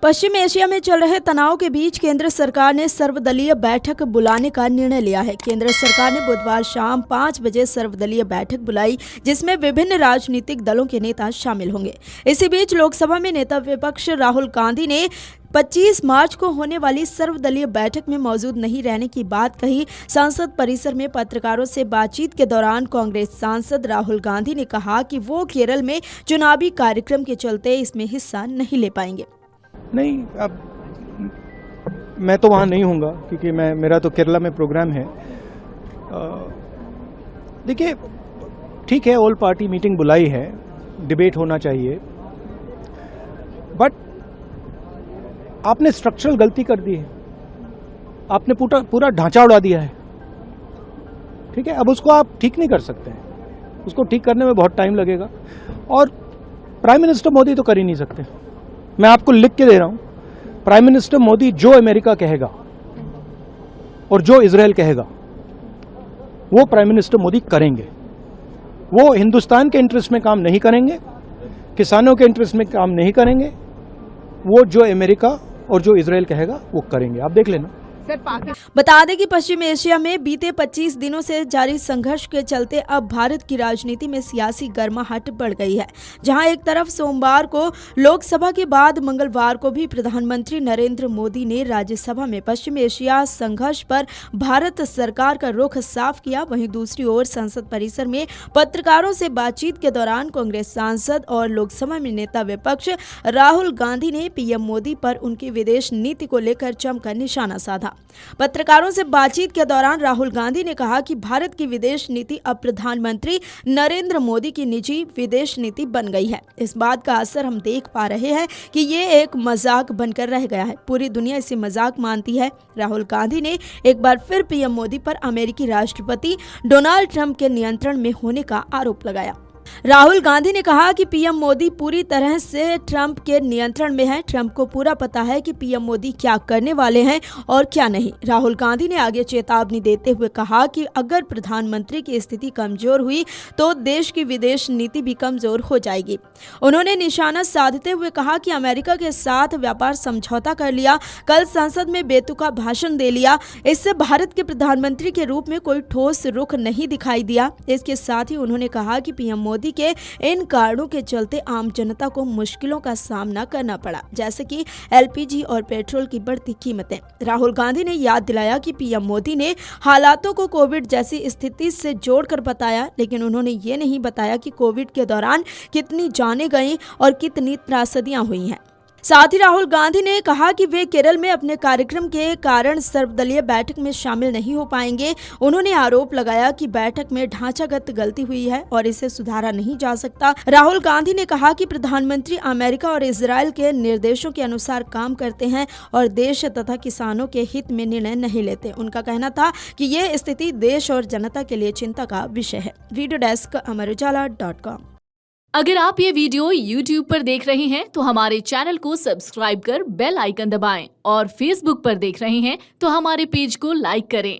पश्चिम Asia में चल रहे तनाव के बीच केंद्र सरकार ने सर्वदलीय बैठक बुलाने का निर्णय लिया है। केंद्र सरकार ने बुधवार शाम 5 बजे सर्वदलीय बैठक बुलाई, जिसमें विभिन्न राजनीतिक दलों के नेता शामिल होंगे। इसी बीच लोकसभा में नेता विपक्ष राहुल गांधी ने 25 मार्च को होने वाली सर्वदलीय बैठक में मौजूद नहीं रहने की बात कही। संसद परिसर में पत्रकारों से बातचीत के दौरान कांग्रेस सांसद राहुल गांधी ने कहा कि वो केरल में चुनावी कार्यक्रम के चलते इसमें हिस्सा नहीं ले पाएंगे। नहीं, अब मैं तो वहाँ नहीं हूँगा क्योंकि मेरा तो केरला में प्रोग्राम है। देखिए, ठीक है, ऑल पार्टी मीटिंग बुलाई है, डिबेट होना चाहिए, बट आपने स्ट्रक्चरल गलती कर दी है। आपने पूरा ढांचा उड़ा दिया है। ठीक है, अब उसको आप ठीक नहीं कर सकते हैं। उसको ठीक करने में बहुत टाइम लगेगा और प्राइम मिनिस्टर मोदी तो कर ही नहीं सकते। मैं आपको लिख के दे रहा हूं, प्राइम मिनिस्टर मोदी जो अमेरिका कहेगा और जो इजराइल कहेगा वो प्राइम मिनिस्टर मोदी करेंगे। वो हिंदुस्तान के इंटरेस्ट में काम नहीं करेंगे, किसानों के इंटरेस्ट में काम नहीं करेंगे। वो जो अमेरिका और जो इजराइल कहेगा वो करेंगे। आप देख लेना। बता दें कि पश्चिम एशिया में बीते 25 दिनों से जारी संघर्ष के चलते अब भारत की राजनीति में सियासी गर्माहट बढ़ गई है। जहां एक तरफ सोमवार को लोकसभा के बाद मंगलवार को भी प्रधानमंत्री नरेंद्र मोदी ने राज्यसभा में पश्चिम एशिया संघर्ष पर भारत सरकार का रुख साफ किया, वहीं दूसरी ओर संसद परिसर में पत्रकारों से बातचीत के दौरान कांग्रेस सांसद और लोकसभा में नेता विपक्ष राहुल गांधी ने पीएम मोदी पर उनकी विदेश नीति को लेकर जमकर निशाना साधा। पत्रकारों से बातचीत के दौरान राहुल गांधी ने कहा कि भारत की विदेश नीति अब प्रधानमंत्री नरेंद्र मोदी की निजी विदेश नीति बन गई है। इस बात का असर हम देख पा रहे हैं कि ये एक मजाक बनकर रह गया है। पूरी दुनिया इसे मजाक मानती है। राहुल गांधी ने एक बार फिर पीएम मोदी पर अमेरिकी राष्ट्रपति डोनाल्ड ट्रंप के नियंत्रण में होने का आरोप लगाया। राहुल गांधी ने कहा कि पीएम मोदी पूरी तरह से ट्रंप के नियंत्रण में है। ट्रंप को पूरा पता है कि पीएम मोदी क्या करने वाले हैं और क्या नहीं। राहुल गांधी ने आगे चेतावनी देते हुए कहा कि अगर प्रधानमंत्री की स्थिति कमजोर हुई तो देश की विदेश नीति भी कमजोर हो जाएगी। उन्होंने निशाना साधते हुए कहा कि अमेरिका के साथ व्यापार समझौता कर लिया, कल संसद में बेतुका भाषण दे लिया, इससे भारत के प्रधानमंत्री के रूप में कोई ठोस रुख नहीं दिखाई दिया। इसके साथ ही उन्होंने कहा कि पीएम मोदी के इन कारणों के चलते आम जनता को मुश्किलों का सामना करना पड़ा, जैसे कि एलपीजी और पेट्रोल की बढ़ती कीमतें। राहुल गांधी ने याद दिलाया कि पीएम मोदी ने हालातों को कोविड जैसी स्थिति से जोड़कर बताया, लेकिन उन्होंने ये नहीं बताया कि कोविड के दौरान कितनी जानें गईं और कितनी त्रासदियां हुई हैं। साथ ही राहुल गांधी ने कहा कि वे केरल में अपने कार्यक्रम के कारण सर्वदलीय बैठक में शामिल नहीं हो पाएंगे। उन्होंने आरोप लगाया कि बैठक में ढांचागत गलती हुई है और इसे सुधारा नहीं जा सकता। राहुल गांधी ने कहा कि प्रधानमंत्री अमेरिका और इजराइल के निर्देशों के अनुसार काम करते हैं और देश तथा किसानों के हित में निर्णय नहीं लेते। उनका कहना था कि ये स्थिति देश और जनता के लिए चिंता का विषय है। Video desk amarujala.com। अगर आप ये वीडियो YouTube पर देख रहे हैं तो हमारे चैनल को सब्सक्राइब कर बेल आइकन दबाएं और Facebook पर देख रहे हैं तो हमारे पेज को लाइक करें।